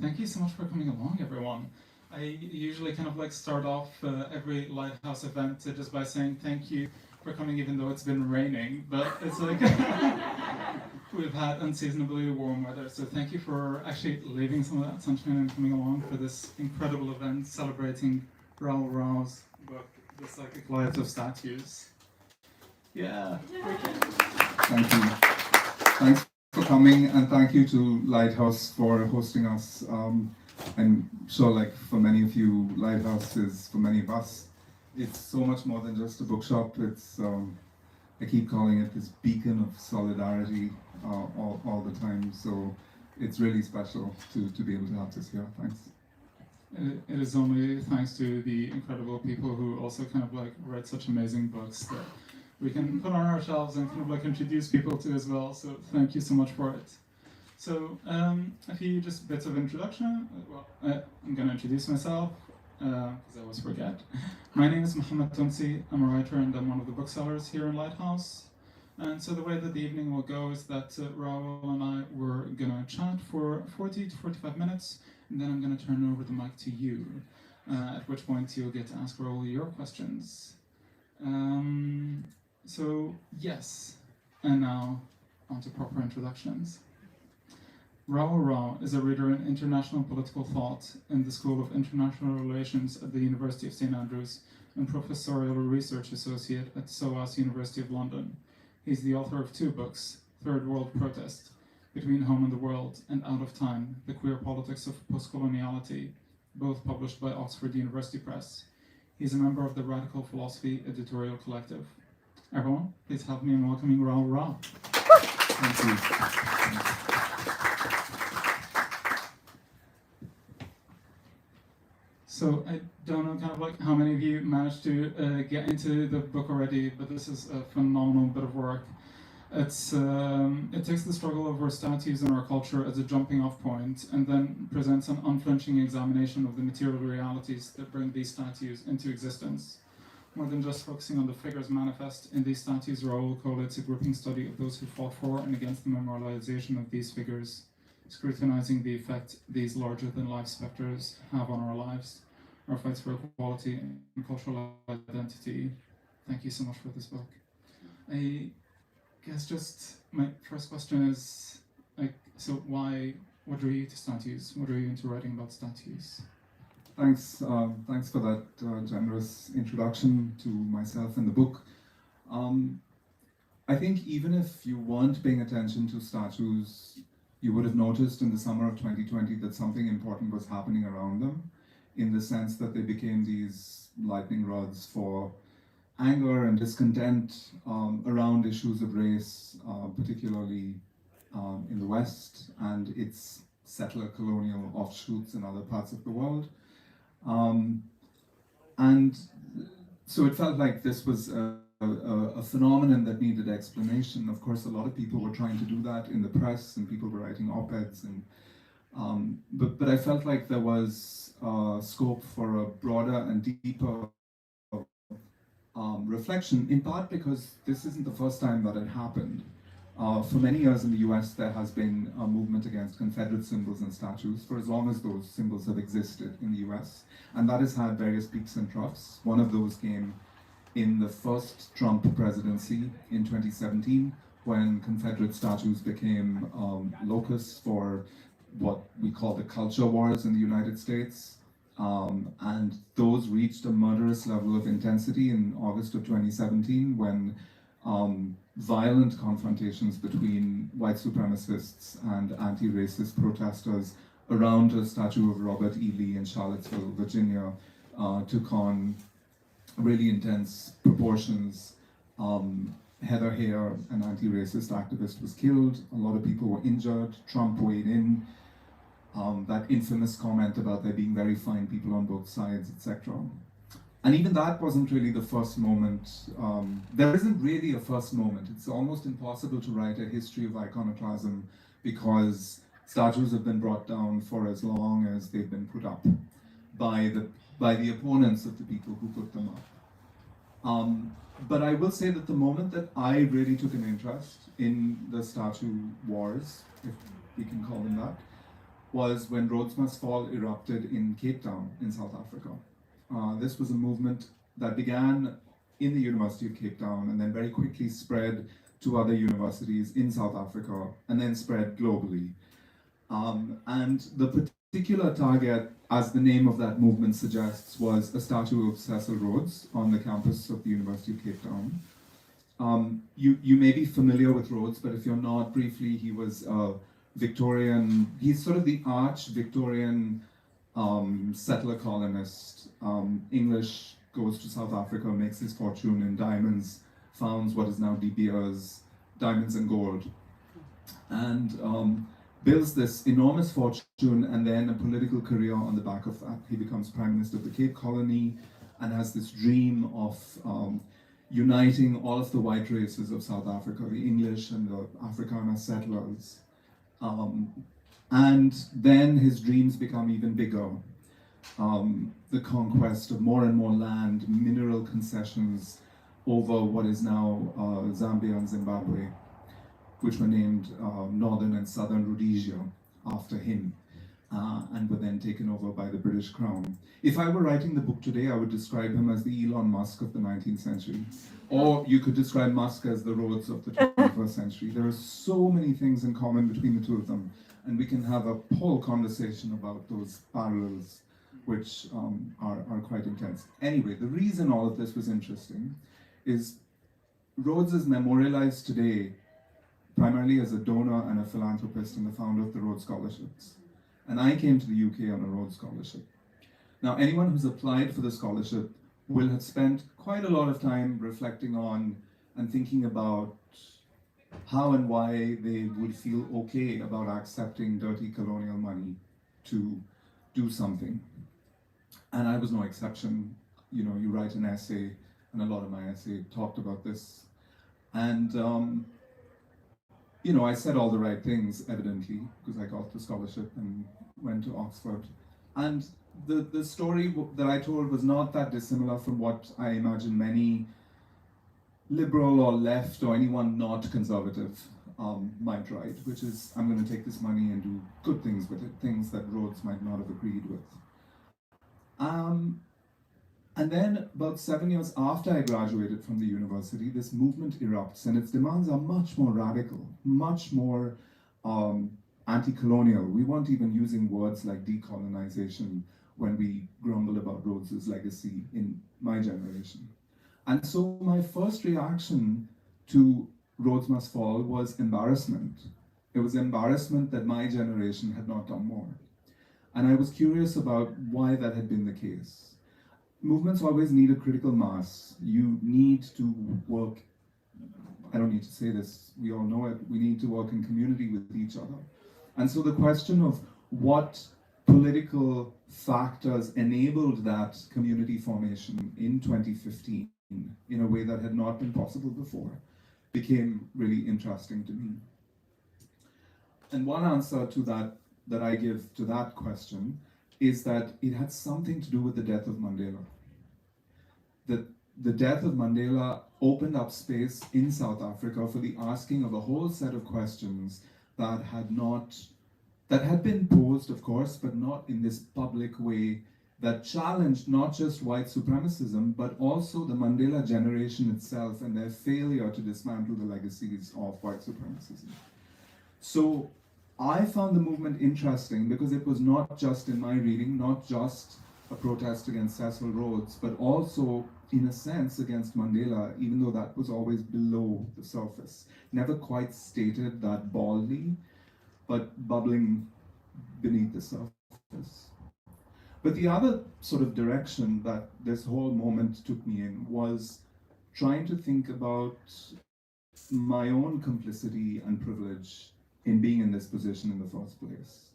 thank you so much for coming along, everyone. I usually kind of like start off every Lighthouse event just by saying thank you for coming, even though it's been raining. But it's like we've had unseasonably warm weather, so thank you for actually leaving some of that sunshine and coming along for this incredible event celebrating Rahul Rao's book, The Psychic Lives of Statues. Yeah. Thank you. Thanks for coming, and thank you to Lighthouse for hosting us. I'm sure, like for many of you, Lighthouse is, for many of us, it's so much more than just a bookshop. It's I keep calling it this beacon of solidarity all the time. So it's really special to be able to have this here. Thanks. It is only thanks to the incredible people who also kind of like write such amazing books that we can put on our shelves and kind of like introduce people to as well. So thank you so much for it. So a few just bits of introduction. Well, I'm going to introduce myself because I always forget. My name is Mohamed Tonsy. I'm a writer and I'm one of the booksellers here in Lighthouse. And so the way that the evening will go is that Rahul and I were going to chat for 40 to 45 minutes, and then I'm going to turn over the mic to you, at which point you'll get to ask Rahul your questions. So yes, and now on to proper introductions. Rahul Rao is a reader in international political thought in the School of International Relations at the University of St Andrews and Professorial Research Associate at SOAS University of London. He's the author of two books, Third World Protest, Between Home and the World, and Out of Time, The Queer Politics of Postcoloniality, both published by Oxford University Press. He's a member of the Radical Philosophy Editorial Collective. Everyone, please help me in welcoming Rahul Rao. Thank you. So I don't know kind of like how many of you managed to get into the book already, but this is a phenomenal bit of work. It takes the struggle over statues in our culture as a jumping off point and then presents an unflinching examination of the material realities that bring these statues into existence. More than just focusing on the figures manifest in these statues, Rahul collates a gripping study of those who fought for and against the memorialization of these figures, scrutinizing the effect these larger-than-life specters have on our lives, our fights for equality and cultural identity. Thank you so much for this book. I guess just my first question is, like, so what drew you to statues? What drew you into writing about statues? Thanks for that generous introduction to myself and the book. I think even if you weren't paying attention to statues, you would have noticed in the summer of 2020 that something important was happening around them, in the sense that they became these lightning rods for anger and discontent around issues of race, particularly in the West and its settler colonial offshoots in other parts of the world. And so it felt like this was a phenomenon that needed explanation. Of course, a lot of people were trying to do that in the press, and people were writing op-eds, and but I felt like there was scope for a broader and deeper reflection, in part because this isn't the first time that it happened. For many years in the US, there has been a movement against Confederate symbols and statues for as long as those symbols have existed in the US, and that has had various peaks and troughs. One of those came in the first Trump presidency in 2017, when Confederate statues became locus for what we call the culture wars in the United States. And those reached a murderous level of intensity in August of 2017, when violent confrontations between white supremacists and anti-racist protesters around a statue of Robert E. Lee in Charlottesville, Virginia, took on really intense proportions. Heather Heyer, an anti-racist activist, was killed. A lot of people were injured. Trump weighed in. That infamous comment about there being very fine people on both sides, etc. And even that wasn't really the first moment. There isn't really a first moment. It's almost impossible to write a history of iconoclasm because statues have been brought down for as long as they've been put up by the opponents of the people who put them up. But I will say that the moment that I really took an interest in the statue wars, if we can call them that, was when Rhodes Must Fall erupted in Cape Town in South Africa. This was a movement that began in the University of Cape Town and then very quickly spread to other universities in South Africa and then spread globally. And the particular target, as the name of that movement suggests, was a statue of Cecil Rhodes on the campus of the University of Cape Town. You may be familiar with Rhodes, but if you're not, briefly, he was a Victorian, he's sort of the arch-Victorian settler colonist. English, goes to South Africa, makes his fortune in diamonds, founds what is now De Beers, Diamonds and Gold, and builds this enormous fortune and then a political career on the back of that. He becomes Prime Minister of the Cape Colony and has this dream of uniting all of the white races of South Africa, the English and the Afrikaner settlers. And then his dreams become even bigger. The conquest of more and more land, mineral concessions over what is now Zambia and Zimbabwe, which were named Northern and Southern Rhodesia after him, and were then taken over by the British Crown. If I were writing the book today, I would describe him as the Elon Musk of the 19th century. Or you could describe Musk as the Rhodes of the 21st century. There are so many things in common between the two of them, and we can have a whole conversation about those parallels, which are quite intense. Anyway, the reason all of this was interesting is Rhodes is memorialized today primarily as a donor and a philanthropist and the founder of the Rhodes Scholarships. And I came to the UK on a Rhodes Scholarship. Now, anyone who's applied for the scholarship will have spent quite a lot of time reflecting on and thinking about how and why they would feel okay about accepting dirty colonial money to do something. And I was no exception. You know, you write an essay, and a lot of my essay talked about this. And you know, I said all the right things, evidently, because I got the scholarship and went to Oxford. And the story that I told was not that dissimilar from what I imagine many liberal or left or anyone not conservative might write, which is, I'm going to take this money and do good things with it, things that Rhodes might not have agreed with. And then about 7 years after I graduated from the university, this movement erupts, and its demands are much more radical, much more anti-colonial. We weren't even using words like decolonisation when we grumble about Rhodes's legacy in my generation. And so my first reaction to Rhodes Must Fall was embarrassment. It was embarrassment that my generation had not done more. And I was curious about why that had been the case. Movements always need a critical mass. You need to work, I don't need to say this, we all know it, we need to work in community with each other. And so the question of what political factors enabled that community formation in 2015 in a way that had not been possible before became really interesting to me. And one answer to that I give to that question is that it had something to do with the death of Mandela. The death of Mandela opened up space in South Africa for the asking of a whole set of questions that had been posed, of course, but not in this public way, that challenged not just white supremacism, but also the Mandela generation itself and their failure to dismantle the legacies of white supremacism. So I found the movement interesting because it was not just, in my reading, not just a protest against Cecil Rhodes, but also, in a sense, against Mandela, even though that was always below the surface. Never quite stated that baldly, but bubbling beneath the surface. But the other sort of direction that this whole moment took me in was trying to think about my own complicity and privilege in being in this position in the first place.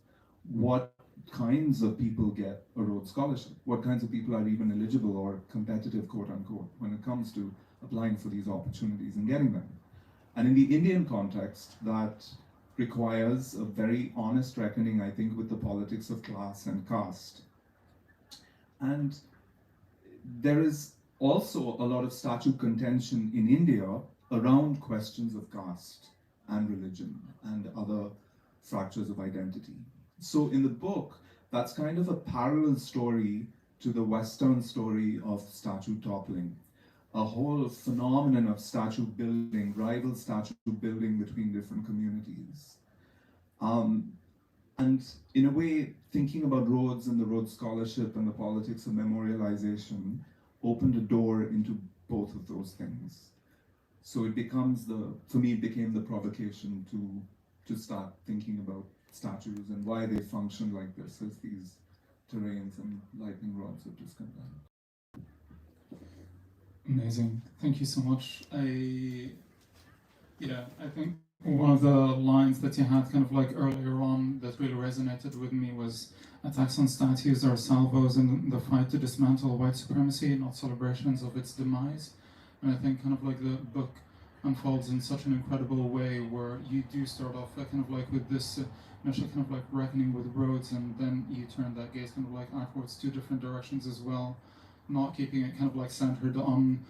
What kinds of people get a Rhodes Scholarship? What kinds of people are even eligible or competitive, quote unquote, when it comes to applying for these opportunities and getting them? And in the Indian context, that requires a very honest reckoning, I think, with the politics of class and caste. And there is also a lot of statute contention in India around questions of caste and religion and other fractures of identity. So in the book, that's kind of a parallel story to the Western story of statue toppling, a whole phenomenon of statue building, rival statue building between different communities. Um, and in a way, thinking about Rhodes and the Rhodes Scholarship and the politics of memorialization opened a door into both of those things. So it becomes for me, it became the provocation to start thinking about statues and why they function like this as these terrains and lightning rods of discontent. Amazing. Thank you so much. I think one of the lines that you had kind of like earlier on that really resonated with me was attacks on statues are salvos in the fight to dismantle white supremacy, not celebrations of its demise. And I think kind of like the book unfolds in such an incredible way where you do start off kind of like with this initial kind of like reckoning with Rhodes, and then you turn that gaze kind of like outwards two different directions as well, not keeping it kind of like centered on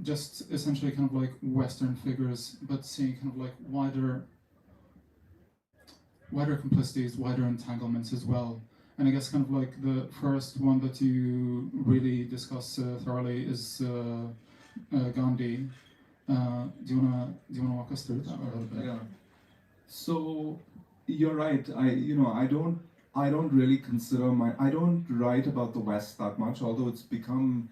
just essentially kind of like Western figures, but seeing kind of like wider complicities, wider entanglements as well. And I guess kind of like the first one that you really discuss thoroughly is Gandhi. Do you wanna walk us through that a little bit? Yeah. So you're right. I don't really consider I don't write about the West that much, although it's become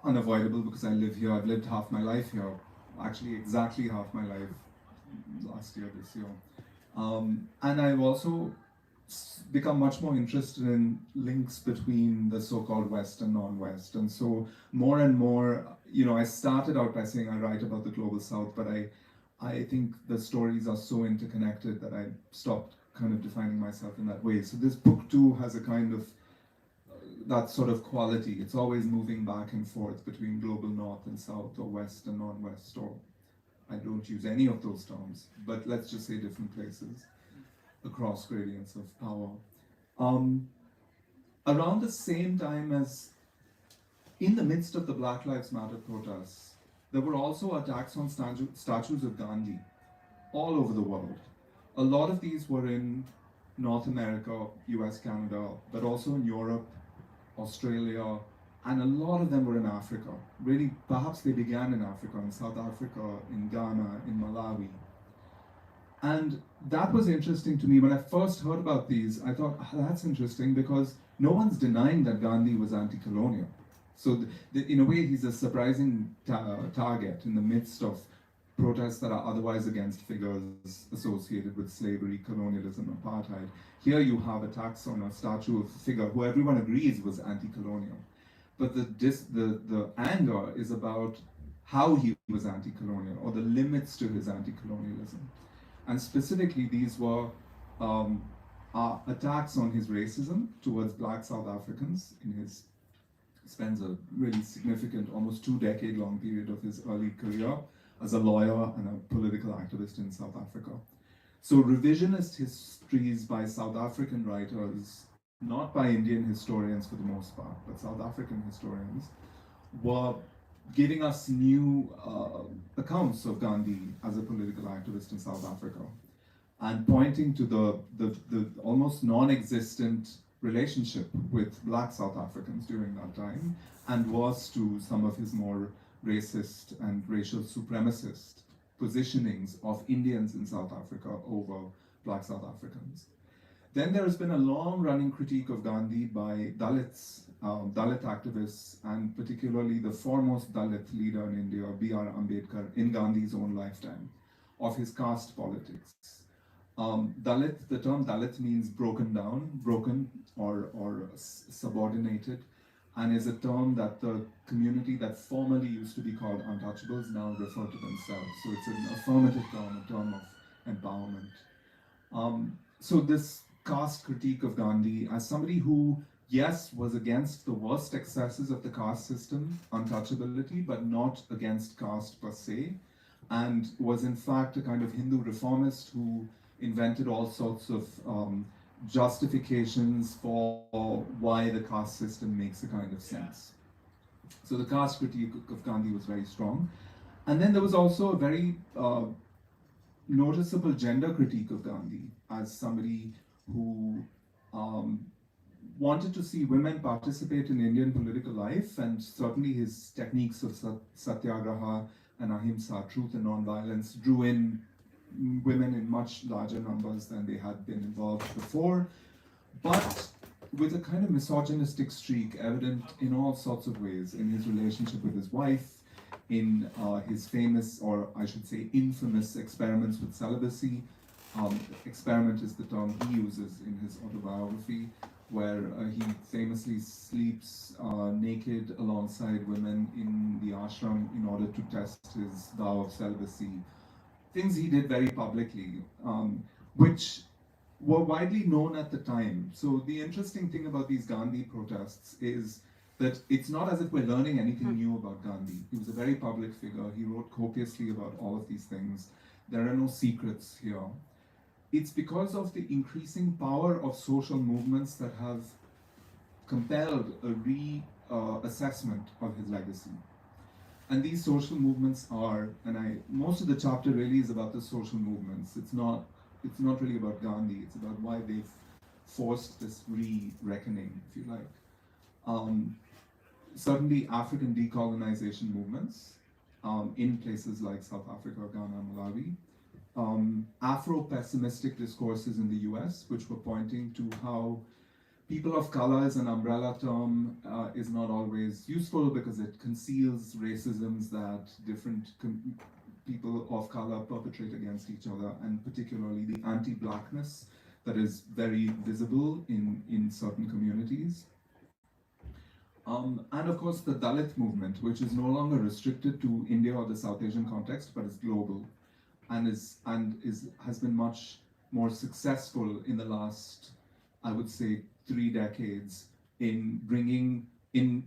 unavoidable because I live here. I've lived half my life here, actually exactly half my life last year, this year. And I've also become much more interested in links between the so-called West and non-West. And so more and more, I started out by saying I write about the global South, but I think the stories are so interconnected that I stopped kind of defining myself in that way. So this book too has a kind of that sort of quality. It's always moving back and forth between global North and South, or West and non-West, or I don't use any of those terms, but let's just say different places across gradients of power. Around the same time as, in the midst of the Black Lives Matter protests, there were also attacks on statues of Gandhi all over the world. A lot of these were in North America, US, Canada, but also in Europe, Australia, and a lot of them were in Africa. Really, perhaps they began in Africa, in South Africa, in Ghana, in Malawi. And that was interesting to me. When I first heard about these, I thought, that's interesting because no one's denying that Gandhi was anti-colonial. So in a way, he's a surprising target in the midst of protests that are otherwise against figures associated with slavery, colonialism, apartheid. Here you have attacks on a statue of a figure who everyone agrees was anti-colonial. But the anger is about how he was anti-colonial, or the limits to his anti-colonialism. And specifically, these were attacks on his racism towards Black South Africans. Spends a really significant, almost 2-decade-long period of his early career as a lawyer and a political activist in South Africa. So revisionist histories by South African writers, not by Indian historians for the most part, but South African historians, were giving us new accounts of Gandhi as a political activist in South Africa, and pointing to the almost non-existent relationship with Black South Africans during that time, and was to some of his more racist and racial supremacist positionings of Indians in South Africa over Black South Africans. Then there has been a long-running critique of Gandhi by Dalits, Dalit activists, and particularly the foremost Dalit leader in India, B.R. Ambedkar, in Gandhi's own lifetime, of his caste politics. Dalit, the term Dalit means broken down, broken or subordinated, and is a term that the community that formerly used to be called untouchables now refer to themselves. So it's an affirmative term, a term of empowerment. So this caste critique of Gandhi as somebody who, yes, was against the worst excesses of the caste system, untouchability, but not against caste per se, and was in fact a kind of Hindu reformist who invented all sorts of justifications for why the caste system makes a kind of sense. So the caste critique of Gandhi was very strong. And then there was also a very noticeable gender critique of Gandhi as somebody who wanted to see women participate in Indian political life, and certainly his techniques of satyagraha and ahimsa, truth and non-violence, drew in women in much larger numbers than they had been involved before, but with a kind of misogynistic streak evident in all sorts of ways, in his relationship with his wife, in his famous, or I should say infamous, experiments with celibacy. Experiment is the term he uses in his autobiography, where he famously sleeps naked alongside women in the ashram in order to test his vow of celibacy. Things he did very publicly, which were widely known at the time. So the interesting thing about these Gandhi protests is that it's not as if we're learning anything new about Gandhi. He was a very public figure. He wrote copiously about all of these things. There are no secrets here. It's because of the increasing power of social movements that have compelled a reassessment of his legacy. And these social movements are, most of the chapter really is about the social movements. It's not really about Gandhi. It's about why they've forced this re-reckoning, if you like. Certainly African decolonization movements in places like South Africa, Ghana, Malawi. Afro-pessimistic discourses in the US, which were pointing to how people of color as an umbrella term is not always useful because it conceals racisms that different people of color perpetrate against each other, and particularly the anti-blackness that is very visible in certain communities. And of course the Dalit movement, which is no longer restricted to India or the South Asian context, but is global, and has been much more successful in the last, I would say, 3 decades in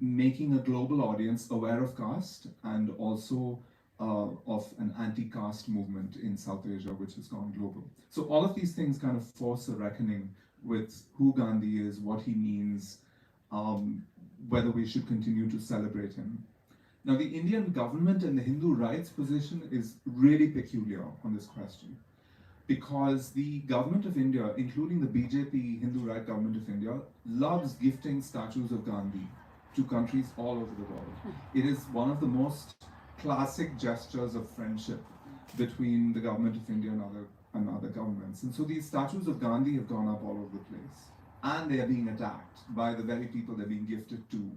making a global audience aware of caste, and also of an anti-caste movement in South Asia, which has gone global. So all of these things kind of force a reckoning with who Gandhi is, what he means, whether we should continue to celebrate him. Now, the Indian government and the Hindu rights position is really peculiar on this question, because the government of India, including the BJP Hindu right government of India, loves gifting statues of Gandhi to countries all over the world. It is one of the most classic gestures of friendship between the government of India and other governments. And so these statues of Gandhi have gone up all over the place. And they are being attacked by the very people they're being gifted to.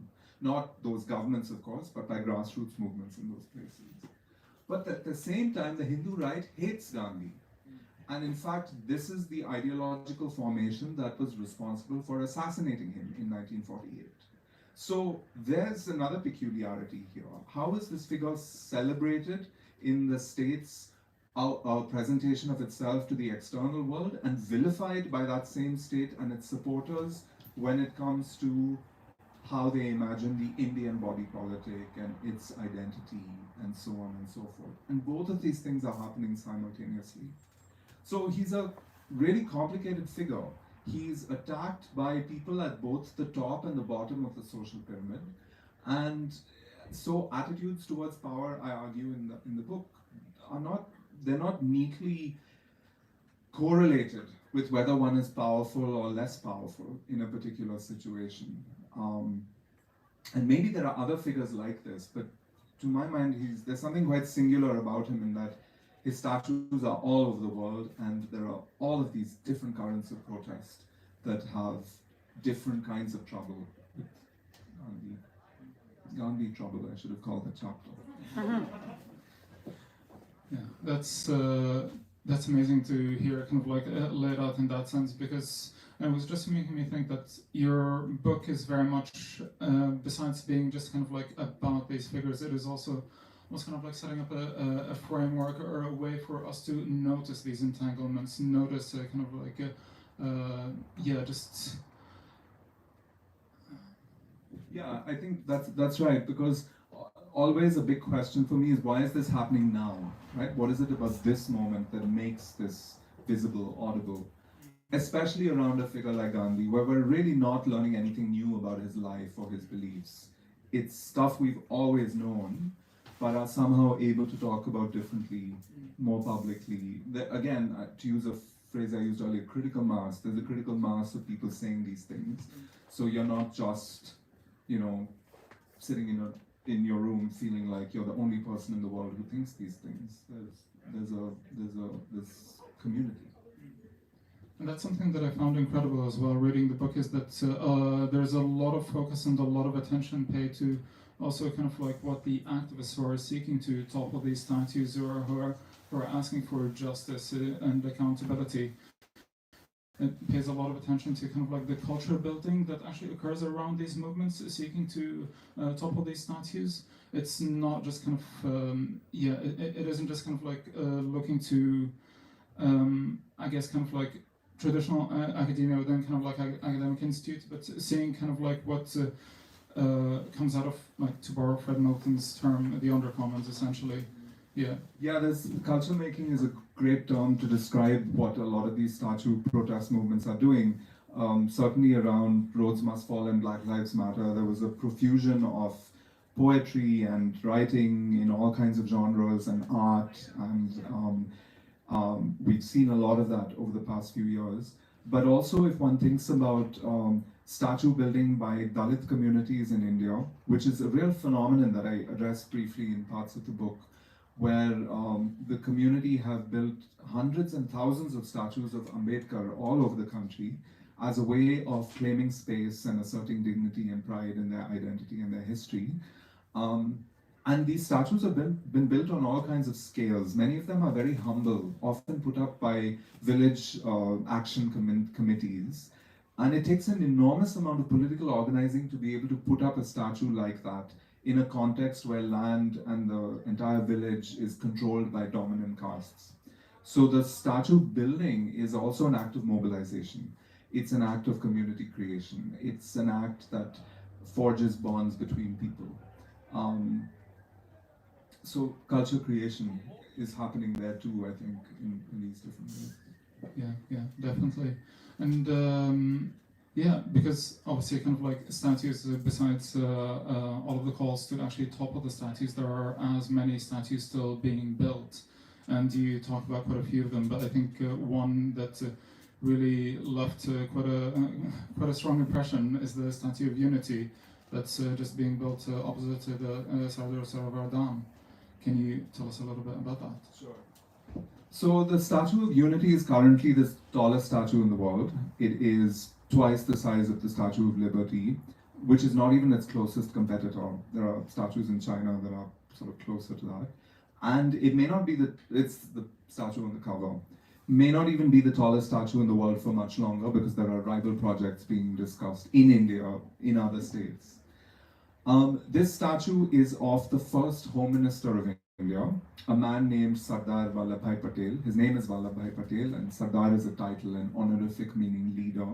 Not those governments, of course, but by grassroots movements in those places. But at the same time, the Hindu right hates Gandhi. And in fact, this is the ideological formation that was responsible for assassinating him in 1948. So there's another peculiarity here. How is this figure celebrated in the state's presentation of itself to the external world, and vilified by that same state and its supporters when it comes to how they imagine the Indian body politic and its identity and so on and so forth. And both of these things are happening simultaneously. So he's a really complicated figure. He's attacked by people at both the top and the bottom of the social pyramid. And so attitudes towards power, I argue in the book, they're not neatly correlated with whether one is powerful or less powerful in a particular situation. And maybe there are other figures like this, but to my mind, there's something quite singular about him in that his statues are all over the world, and there are all of these different currents of protest that have different kinds of trouble with Gandhi trouble, I should have called the chapter. Yeah, that's amazing to hear, kind of like laid out in that sense, because it was just making me think that your book is very much, besides being just kind of like about these figures, it is also was kind of like setting up a framework or a way for us to notice these entanglements, notice kind of like just. Yeah, I think that's right, because always a big question for me is, why is this happening now, right? What is it about this moment that makes this visible, audible? Especially around a figure like Gandhi, where we're really not learning anything new about his life or his beliefs. It's stuff we've always known, but are somehow able to talk about differently, more publicly. Again, to use a phrase I used earlier, critical mass. There's a critical mass of people saying these things. So you're not just, sitting in your room feeling like you're the only person in the world who thinks these things. There's community. And that's something that I found incredible as well reading the book, is that there's a lot of focus and a lot of attention paid to also kind of like what the activists who are seeking to topple these statues or who are asking for justice and accountability. It pays a lot of attention to kind of like the culture building that actually occurs around these movements seeking to topple these statues. It's not just kind of, it isn't just kind of like looking to, I guess, kind of like traditional academia within kind of like academic institutes, but seeing kind of like what comes out of, like, to borrow Fred Milton's term, the undercommons, essentially. Yeah. Yeah, culture making is a great term to describe what a lot of these statue protest movements are doing. Certainly around Rhodes Must Fall and Black Lives Matter, there was a profusion of poetry and writing in all kinds of genres and art, and we've seen a lot of that over the past few years. But also, if one thinks about statue building by Dalit communities in India, which is a real phenomenon that I address briefly in parts of the book, where the community have built hundreds and thousands of statues of Ambedkar all over the country as a way of claiming space and asserting dignity and pride in their identity and their history. And these statues have been built on all kinds of scales. Many of them are very humble, often put up by village action committees. And it takes an enormous amount of political organizing to be able to put up a statue like that in a context where land and the entire village is controlled by dominant castes. So the statue building is also an act of mobilization. It's an act of community creation. It's an act that forges bonds between people. So culture creation is happening there too, I think, in these different ways. Yeah, definitely. And because obviously kind of like statues, besides all of the calls to actually topple the statues, there are as many statues still being built. And you talk about quite a few of them, but I think one that really left quite a strong impression is the Statue of Unity that's just being built opposite to the Sardar Sarovar Dam. Can you tell us a little bit about that? Sure. So the Statue of Unity is currently the tallest statue in the world. It is twice the size of the Statue of Liberty, which is not even its closest competitor. There are statues in China that are sort of closer to that. And it may not be it's the statue on the cover, may not even be the tallest statue in the world for much longer, because there are rival projects being discussed in India, in other states. This statue is of the first Home Minister of India, a man named Sardar Vallabhbhai Patel. His name is Vallabhbhai Patel, and Sardar is a title, an honorific meaning leader.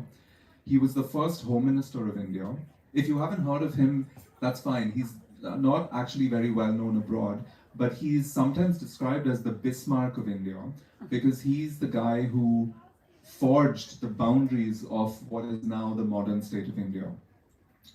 He was the first Home Minister of India. If you haven't heard of him, that's fine. He's not actually very well known abroad, but he's sometimes described as the Bismarck of India, because he's the guy who forged the boundaries of what is now the modern state of India.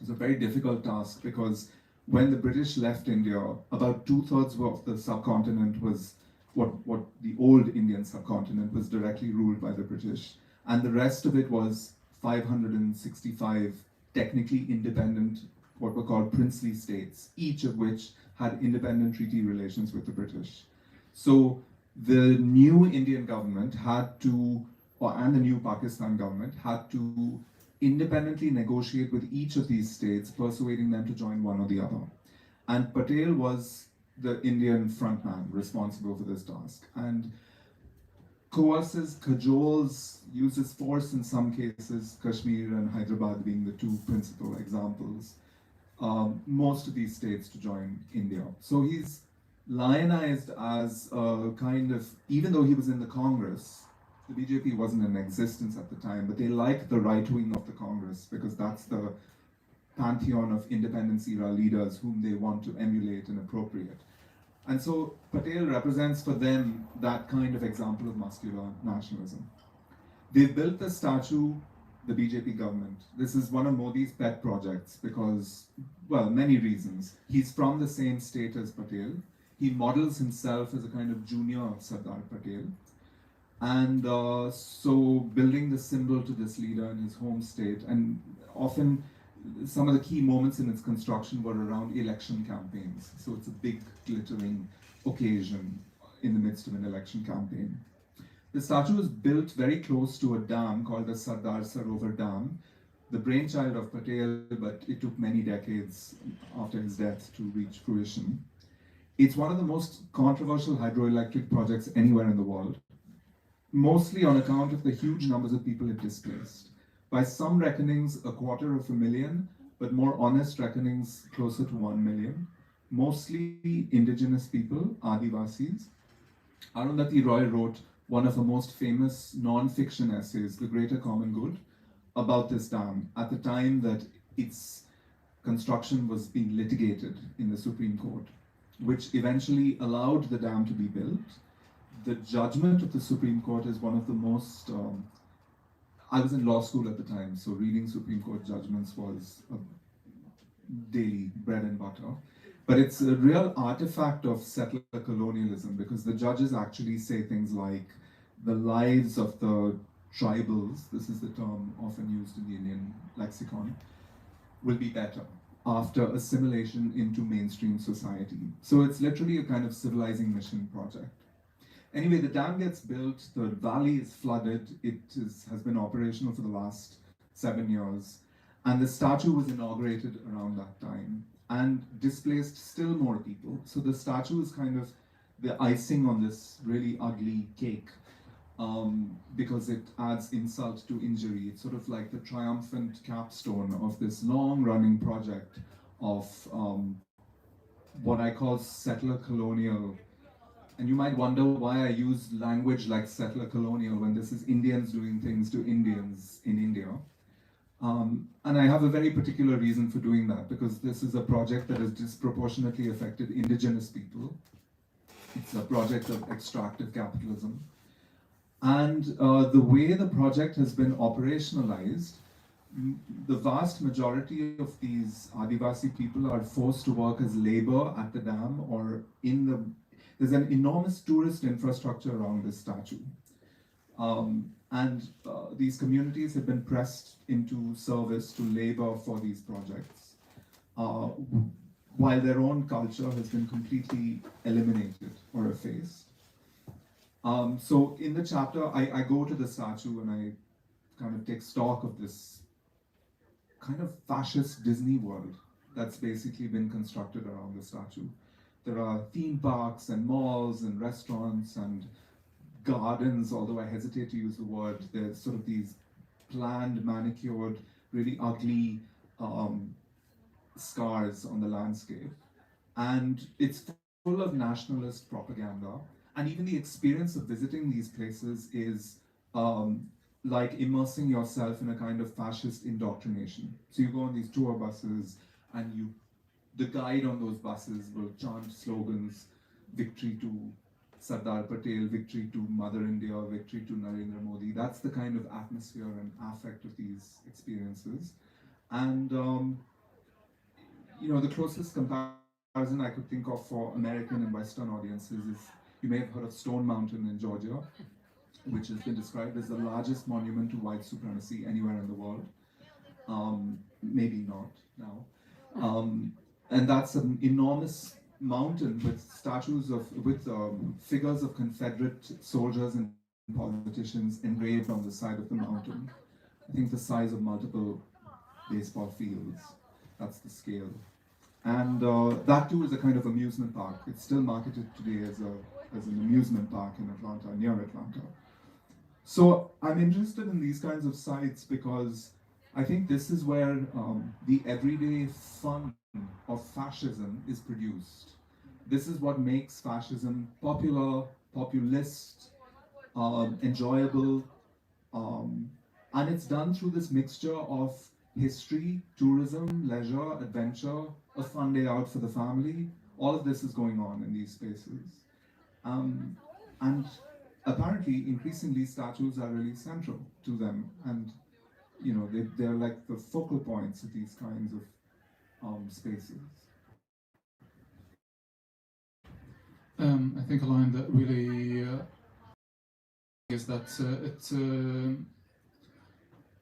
It's a very difficult task, because when the British left India, about 2/3 of the subcontinent was what the old Indian subcontinent was directly ruled by the British, and the rest of it was 565 technically independent, what were called princely states, each of which had independent treaty relations with the British. So the new Indian government had to, and the new Pakistan government had to independently negotiate with each of these states, persuading them to join one or the other. And Patel was the Indian frontman responsible for this task, and coerces, cajoles, uses force in some cases, Kashmir and Hyderabad being the two principal examples, most of these states to join India. So he's lionized as a kind of, even though he was in the Congress, the BJP wasn't in existence at the time, but they liked the right wing of the Congress, because that's the pantheon of independence era leaders whom they want to emulate and appropriate. And so Patel represents for them that kind of example of muscular nationalism. They've built the statue, the BJP government. This is one of Modi's pet projects because, well, many reasons. He's from the same state as Patel. he models himself as a kind of junior Sardar Patel. And so building the symbol to this leader in his home state, and often some of the key moments in its construction were around election campaigns. So it's a big glittering occasion in the midst of an election campaign. The statue was built very close to a dam called the Sardar Sarovar Dam, the brainchild of Patel, but it took many decades after his death to reach fruition. It's one of the most controversial hydroelectric projects anywhere in the world, mostly on account of the huge numbers of people it displaced. By some reckonings, 250,000, but more honest reckonings, closer to 1 million. Mostly indigenous people, Adivasis. Arundhati Roy wrote one of her most famous non-fiction essays, The Greater Common Good, about this dam at the time that its construction was being litigated in the Supreme Court, which eventually allowed the dam to be built. The judgment of the Supreme Court is one of the most, I was in law school at the time, so reading Supreme Court judgments was a daily bread and butter. But it's a real artifact of settler colonialism, because the judges actually say things like, the lives of the tribals, this is the term often used in the Indian lexicon, will be better after assimilation into mainstream society. So it's literally a kind of civilizing mission project. Anyway, the dam gets built, the valley is flooded, has been operational for the last 7 years, and the statue was inaugurated around that time and displaced still more people. So the statue is kind of the icing on this really ugly cake, because it adds insult to injury. It's sort of like the triumphant capstone of this long-running project of what I call settler colonial. And you might wonder why I use language like settler colonial when this is Indians doing things to Indians in India. And I have a very particular reason for doing that, because this is a project that has disproportionately affected indigenous people. It's a project of extractive capitalism. And the way the project has been operationalized, the vast majority of these Adivasi people are forced to work as labor at the dam or in the. There's an enormous tourist infrastructure around this statue. And these communities have been pressed into service to labor for these projects, while their own culture has been completely eliminated or effaced. So in the chapter, I go to the statue and I kind of take stock of this kind of fascist Disney world that's basically been constructed around the statue. There are theme parks and malls and restaurants and gardens, although I hesitate to use the word. There's sort of these planned, manicured, really ugly scars on the landscape. And it's full of nationalist propaganda. And even the experience of visiting these places is like immersing yourself in a kind of fascist indoctrination. So you go on these tour buses and the guide on those buses will chant slogans, victory to Sardar Patel, victory to Mother India, victory to Narendra Modi. That's the kind of atmosphere and affect of these experiences. And the closest comparison I could think of for American and Western audiences is, you may have heard of Stone Mountain in Georgia, which has been described as the largest monument to white supremacy anywhere in the world. Maybe not now. And that's an enormous mountain with statues with figures of Confederate soldiers and politicians engraved on the side of the mountain. I think the size of multiple baseball fields. That's the scale. And that too is a kind of amusement park. It's still marketed today as an amusement park in Atlanta, near Atlanta. So I'm interested in these kinds of sites because I think this is where the everyday fun of fascism is produced. This is what makes fascism popular, populist, enjoyable, and it's done through this mixture of history, tourism, leisure, adventure, a fun day out for the family. All of this is going on in these spaces. And apparently, increasingly, statues are really central to them. And, they're like the focal points of these kinds of spaces. I think a line that really is that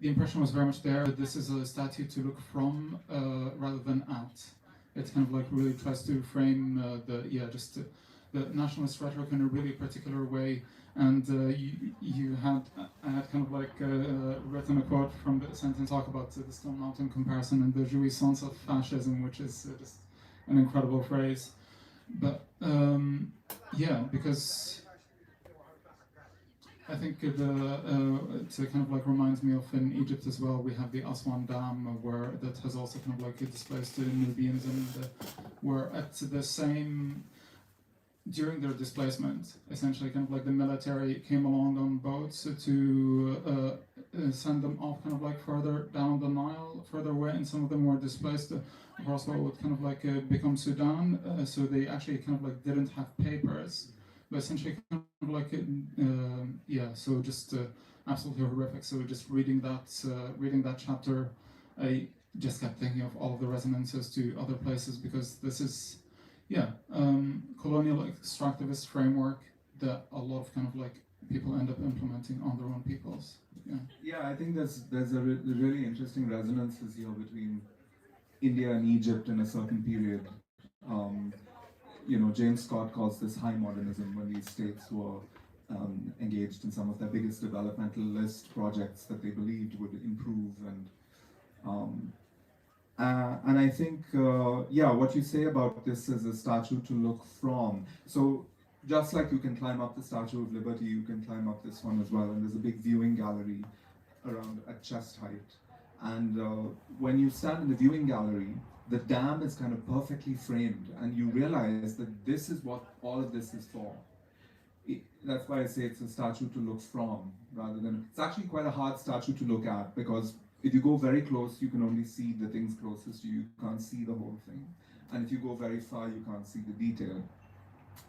the impression was very much there that this is a statue to look from rather than at. It kind of like really tries to frame the nationalist rhetoric in a really particular way. And I had kind of like written a quote from the sentence talk about the Stone Mountain comparison and the jouissance of fascism, which is just an incredible phrase. But because I think it kind of like reminds me of in Egypt as well. We have the Aswan Dam where that has also kind of like displaced the Nubians, and were at the same during their displacement. Essentially, kind of like the military came along on boats to send them off, kind of like further down the Nile, further away, and some of them were displaced across what would kind of like become Sudan. So they actually kind of like didn't have papers. But essentially, kind of like, so just absolutely horrific. So just reading that chapter, I just kept thinking of all of the resonances to other places, because this is, colonial extractivist framework that a lot of kind of like people end up implementing on their own peoples. Yeah, I think there's a really interesting resonances here between India and Egypt in a certain period. James Scott calls this high modernism, when these states were engaged in some of their biggest developmentalist projects that they believed would improve. And I think, what you say about this as a statue to look from. So just like you can climb up the Statue of Liberty, you can climb up this one as well. And there's a big viewing gallery around at chest height. And when you stand in the viewing gallery, the dam is kind of perfectly framed, and you realize that this is what all of this is for. That's why I say it's a statue to look from, rather than, it's actually quite a hard statue to look at, because if you go very close, you can only see the things closest to you, you can't see the whole thing. And if you go very far, you can't see the detail.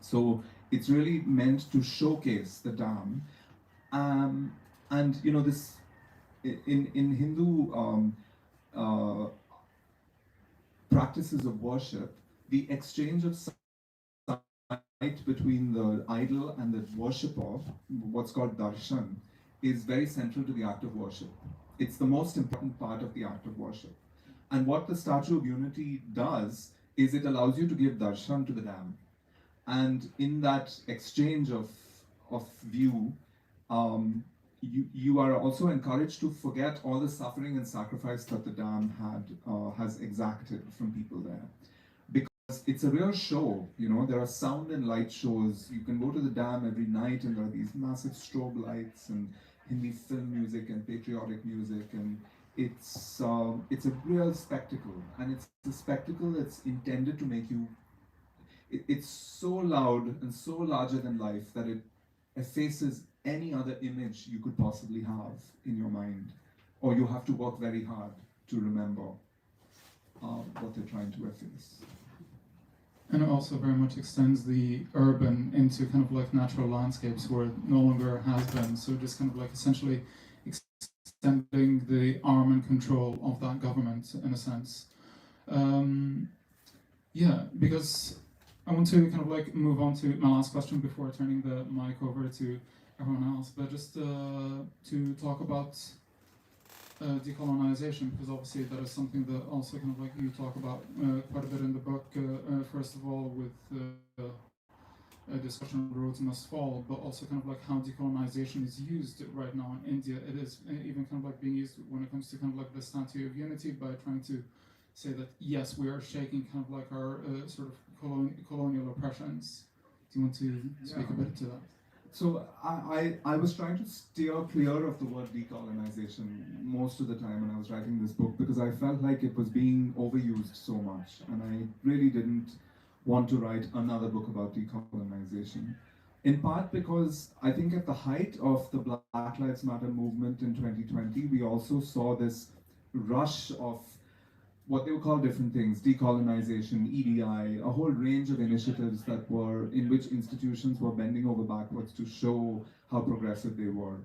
So it's really meant to showcase the dam. And this, in Hindu practices of worship, the exchange of sight between the idol and the worshipper, what's called darshan, is very central to the act of worship. It's the most important part of the act of worship. And what the Statue of Unity does is it allows you to give darshan to the dam. And in that exchange of view, you are also encouraged to forget all the suffering and sacrifice that the dam has exacted from people there. Because it's a real show, there are sound and light shows. You can go to the dam every night and there are these massive strobe lights and Hindi film music and patriotic music, and it's a real spectacle, and it's a spectacle that's intended to make you, it's so loud and so larger than life that it effaces any other image you could possibly have in your mind, or you have to work very hard to remember what they're trying to efface. And it also very much extends the urban into kind of like natural landscapes where it no longer has been. So just kind of like essentially extending the arm and control of that government in a sense. Because I want to kind of like move on to my last question before turning the mic over to everyone else, but just to talk about decolonisation, because obviously that is something that also kind of like you talk about quite a bit in the book, first of all with a discussion on the roads must fall, but also kind of like how decolonisation is used right now in India. It is even kind of like being used when it comes to kind of like the Statue of Unity, by trying to say that yes, we are shaking kind of like our sort of colonial oppressions. Do you want to speak a bit to that? So I was trying to steer clear of the word decolonization most of the time when I was writing this book, because I felt like it was being overused so much, and I really didn't want to write another book about decolonization. In part because I think at the height of the Black Lives Matter movement in 2020, we also saw this rush of what they would call different things, decolonization, EDI, a whole range of initiatives that were, in which institutions were bending over backwards to show how progressive they were.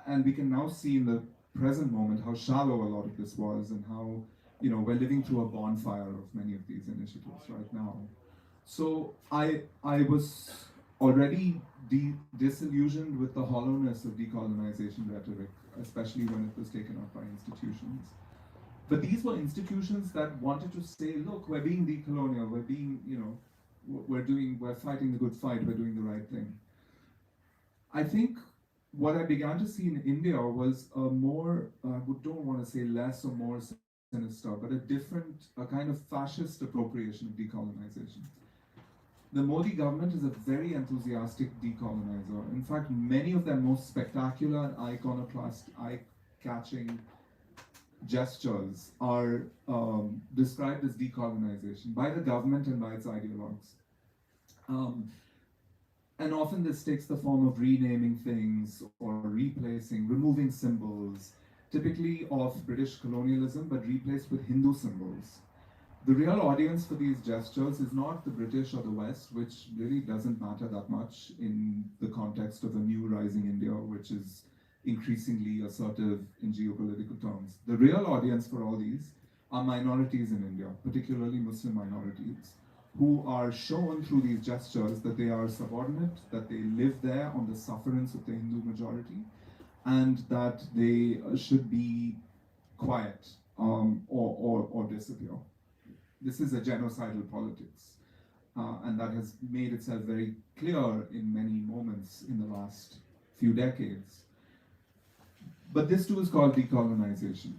And we can now see in the present moment how shallow a lot of this was, and how, we're living through a bonfire of many of these initiatives right now. So I was already disillusioned with the hollowness of decolonization rhetoric, especially when it was taken up by institutions. But these were institutions that wanted to say, look, we're being decolonial, we're being, we're fighting the good fight, we're doing the right thing. I think what I began to see in India was a more, I don't want to say less or more sinister, but a kind of fascist appropriation of decolonization. The Modi government is a very enthusiastic decolonizer. In fact, many of their most spectacular and iconoclast, eye-catching gestures are described as decolonization by the government and by its ideologues. And often this takes the form of renaming things or removing symbols, typically of British colonialism, but replaced with Hindu symbols. The real audience for these gestures is not the British or the West, which really doesn't matter that much in the context of a new rising India, which is increasingly assertive in geopolitical terms. The real audience for all these are minorities in India, particularly Muslim minorities, who are shown through these gestures that they are subordinate, that they live there on the sufferance of the Hindu majority, and that they should be quiet or disappear. This is a genocidal politics, and that has made itself very clear in many moments in the last few decades. But this too is called decolonization.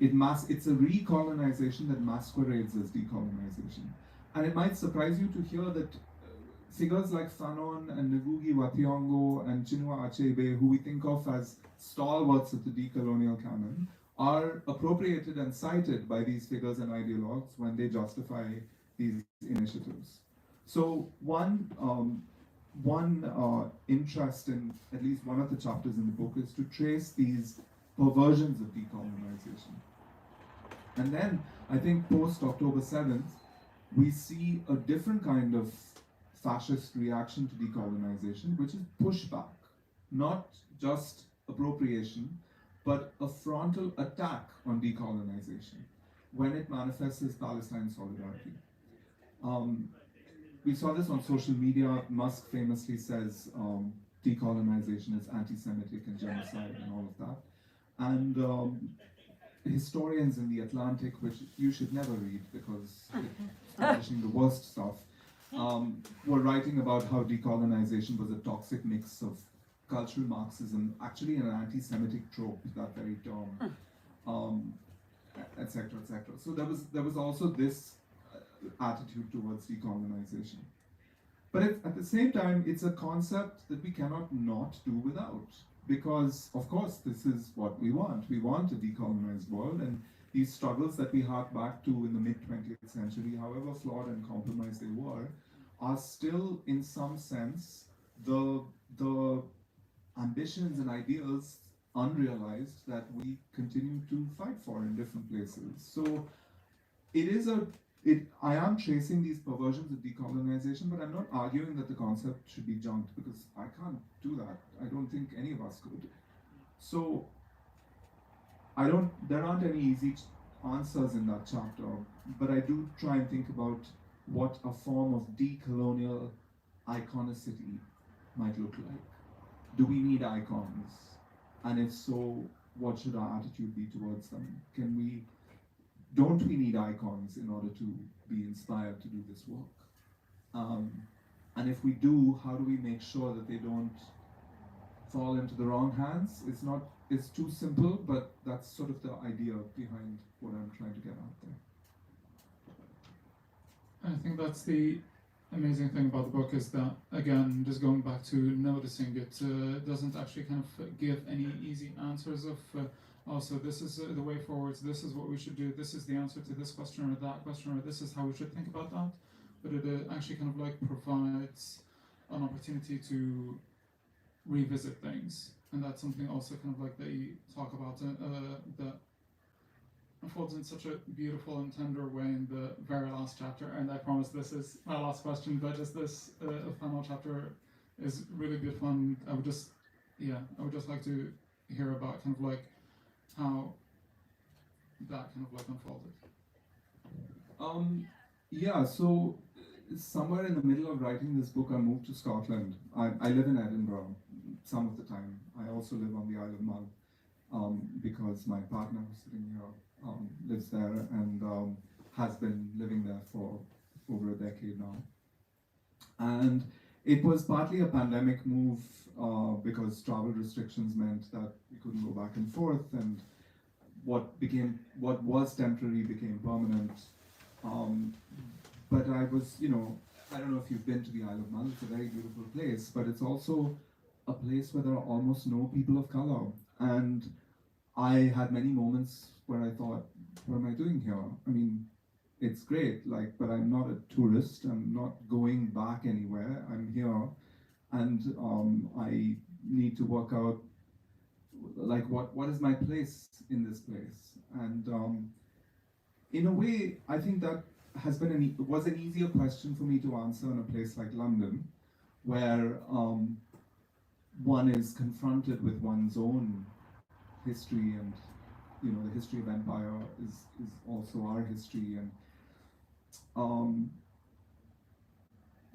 It's a recolonization that masquerades as decolonization. And it might surprise you to hear that figures like Fanon and Ngugi wa Thiong'o and Chinua Achebe, who we think of as stalwarts of the decolonial canon, are appropriated and cited by these figures and ideologues when they justify these initiatives. So one interest in at least one of the chapters in the book is to trace these perversions of decolonization. And then I think post October 7th, we see a different kind of fascist reaction to decolonization, which is pushback, not just appropriation, but a frontal attack on decolonization when it manifests as Palestine solidarity. We saw this on social media. Musk famously says decolonization is anti-Semitic and genocide and all of that. And historians in the Atlantic, which you should never read because it's publishing the worst stuff, were writing about how decolonization was a toxic mix of cultural Marxism, actually an anti-Semitic trope, that very term, etc., etc. So there was also this attitude towards decolonization. But at the same time, it's a concept that we cannot not do without. Because, of course, this is what we want. We want a decolonized world, and these struggles that we hark back to in the mid-20th century, however flawed and compromised they were, are still, in some sense, the ambitions and ideals unrealized that we continue to fight for in different places. So I am tracing these perversions of decolonization, but I'm not arguing that the concept should be junked, because I can't do that. I don't think any of us could. So there aren't any easy answers in that chapter, but I do try and think about what a form of decolonial iconicity might look like. Do we need icons? And if so, what should our attitude be towards them? Don't we need icons in order to be inspired to do this work? And if we do, how do we make sure that they don't fall into the wrong hands? It's too simple, but that's sort of the idea behind what I'm trying to get out there. I think that's the amazing thing about the book, is that, again, just going back to noticing, it doesn't actually kind of give any easy answers of also, this is the way forwards, this is what we should do, this is the answer to this question or that question, or this is how we should think about that. But it actually kind of like provides an opportunity to revisit things. And that's something also kind of like that you talk about that unfolds in such a beautiful and tender way in the very last chapter. And I promise this is my last question, but just this final chapter is really beautiful. And I would just like to hear about kind of like how that kind of like unfolded. So somewhere in the middle of writing this book, I moved to Scotland. I live in Edinburgh some of the time. I also live on the Isle of Mull because my partner who's sitting here lives there and has been living there for over a decade now. And it was partly a pandemic move because travel restrictions meant that we couldn't go back and forth, and what was temporary became permanent. But I was, I don't know if you've been to the Isle of Mull, it's a very beautiful place, but it's also a place where there are almost no people of color. And I had many moments where I thought, what am I doing here? I mean, it's great, but I'm not a tourist, I'm not going back anywhere, I'm here, and I need to work out, what is my place in this place? And in a way, I think that was an easier question for me to answer in a place like London, where one is confronted with one's own history, and the history of empire is also our history. And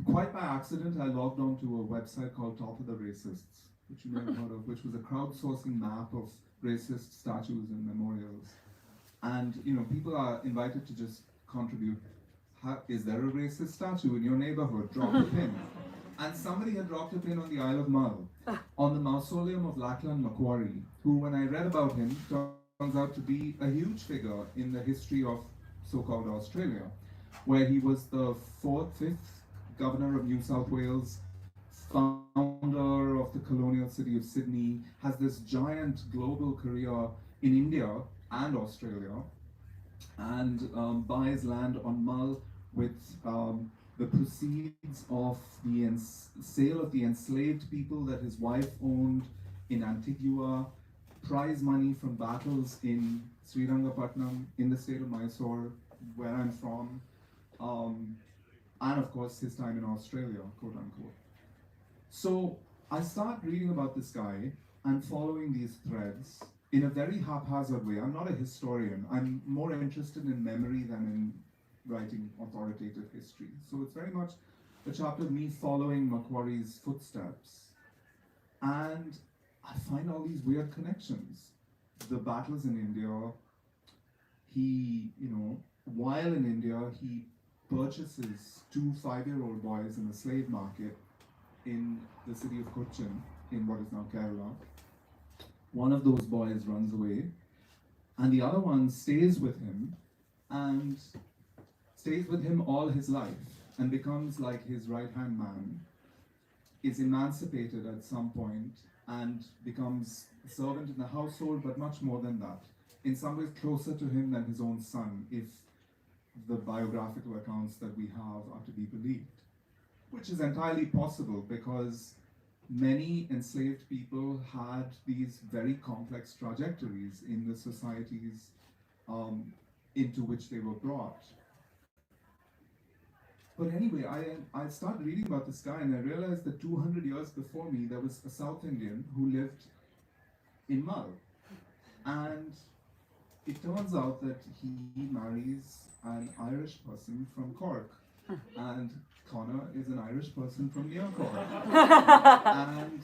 quite by accident, I logged onto a website called Top of the Racists, which you may have heard of, which was a crowdsourcing map of racist statues and memorials. And people are invited to just contribute. Is there a racist statue in your neighborhood? Drop a pin. And somebody had dropped a pin on the Isle of Mull, on the mausoleum of Lachlan Macquarie, who, when I read about him, turns out to be a huge figure in the history of so-called Australia, where he was the fifth governor of New South Wales, founder of the colonial city of Sydney, has this giant global career in India and Australia, and buys land on Mull with the proceeds of the sale of the enslaved people that his wife owned in Antigua, prize money from battles in Srirangapatnam, in the state of Mysore, where I'm from, and of course his time in Australia, quote unquote. So I start reading about this guy and following these threads in a very haphazard way. I'm not a historian. I'm more interested in memory than in writing authoritative history. So it's very much a chapter of me following Macquarie's footsteps. And I find all these weird connections. The battles in India, he, while in India, he purchases 2 5-year-old boys in a slave market in the city of Cochin, in what is now Kerala. One of those boys runs away, and the other one stays with him, and stays with him all his life, and becomes like his right-hand man, is emancipated at some point, and becomes a servant in the household, but much more than that. In some ways closer to him than his own son, if the biographical accounts that we have are to be believed. Which is entirely possible, because many enslaved people had these very complex trajectories in the societies into which they were brought. But anyway, I started reading about this guy, and I realized that 200 years before me, there was a South Indian who lived in Mull. And it turns out that he marries an Irish person from Cork. And Connor is an Irish person from near Cork. And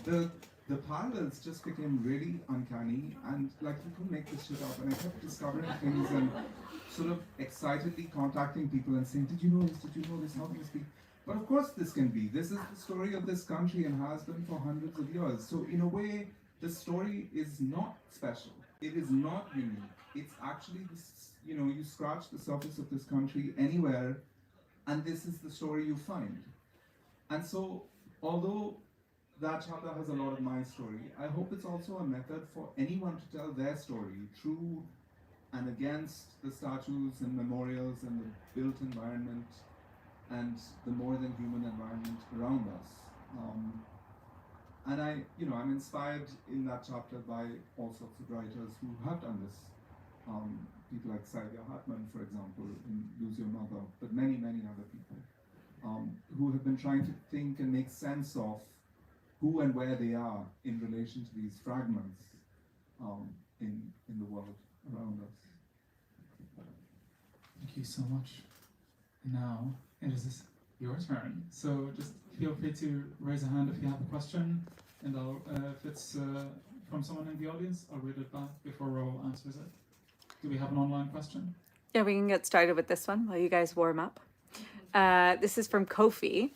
the parallels just became really uncanny, and you couldn't make this shit up. And I kept discovering things and sort of excitedly contacting people and saying, did you know this? Did you know this? How can this be? But of course this can be. This is the story of this country and has been for hundreds of years. So in a way, the story is not special. It is not unique. It's actually this, you scratch the surface of this country anywhere, and this is the story you find. And so, although that chapter has a lot of my story, I hope it's also a method for anyone to tell their story through and against the statues and memorials and the built environment and the more than human environment around us. And I'm inspired in that chapter by all sorts of writers who have done this. People like Sylvia Hartman, for example, in Lose Your Mother, but many, many other people who have been trying to think and make sense of who and where they are in relation to these fragments in the world around us. Thank you so much. Now it is your turn. So just feel free to raise a hand if you have a question, and if it's from someone in the audience, I'll read it back before Rahul answers it. Do we have an online question? Yeah, we can get started with this one while you guys warm up. This is from Kofi,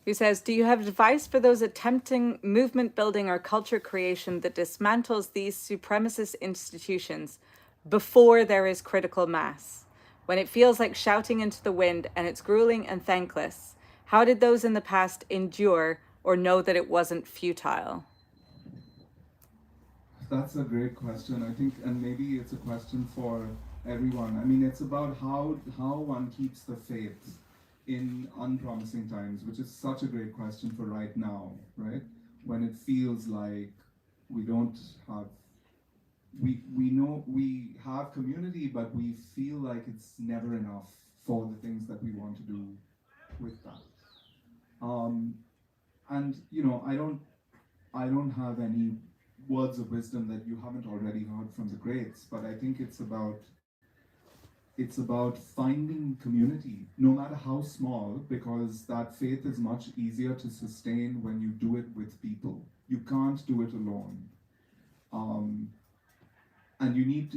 who says, do you have advice for those attempting movement building or culture creation that dismantles these supremacist institutions before there is critical mass? When it feels like shouting into the wind and it's grueling and thankless, how did those in the past endure or know that it wasn't futile? That's a great question, I think, and maybe it's a question for everyone. I mean, it's about how one keeps the faith in unpromising times, which is such a great question for right now, right? When it feels like we don't have, we know we have community, but we feel like it's never enough for the things that we want to do with that. And you know, I don't have any words of wisdom that you haven't already heard from the greats, but I think it's about finding community, no matter how small, because that faith is much easier to sustain when you do it with people. You can't do it alone. And you need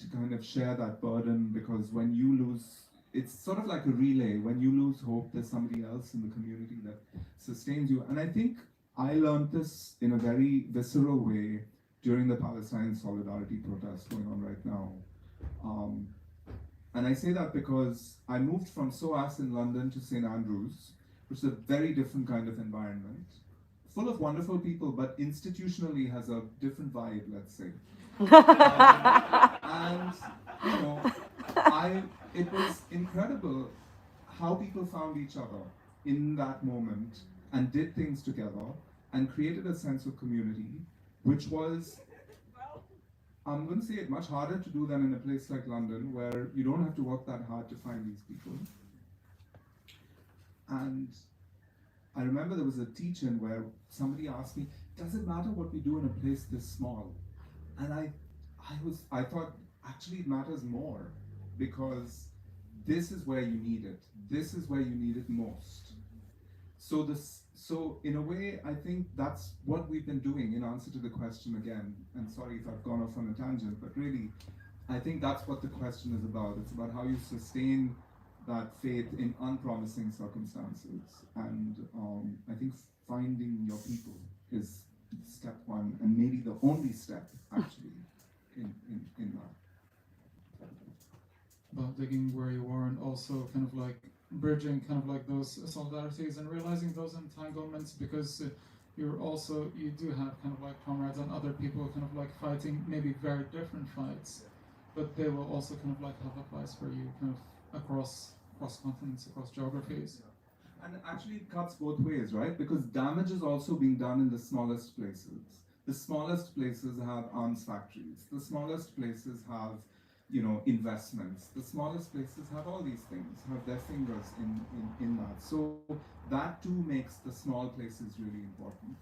to kind of share that burden, because when you lose, it's sort of like a relay. When you lose hope, there's somebody else in the community that sustains you. And I think I learned this in a very visceral way during the Palestine solidarity protest going on right now. And I say that because I moved from SOAS in London to St. Andrews, which is a very different kind of environment, full of wonderful people, but institutionally has a different vibe, let's say. And, you know, it was incredible how people found each other in that moment and did things together and created a sense of community, which was, I'm going to say it, much harder to do than in a place like London, where you don't have to work that hard to find these people. And I remember there was a teach-in where somebody asked me, does it matter what we do in a place this small? And I thought, actually it matters more, because this is where you need it. This is where you need it most. So in a way, I think that's what we've been doing in answer to the question again. And sorry if I've gone off on a tangent, but really, I think that's what the question is about. It's about how you sustain that faith in unpromising circumstances. And I think finding your people is step one, and maybe the only step, actually, in that. About digging where you are, and also kind of like bridging kind of like those solidarities and realizing those entanglements, because you do have kind of like comrades and other people kind of like fighting maybe very different fights, but they will also kind of like have a place for you kind of across continents, across geographies. And actually it cuts both ways, right? Because damage is also being done in the smallest places. The smallest places have arms factories. The smallest places have, you know, investments. The smallest places have all these things, have their fingers in that. So that too makes the small places really important.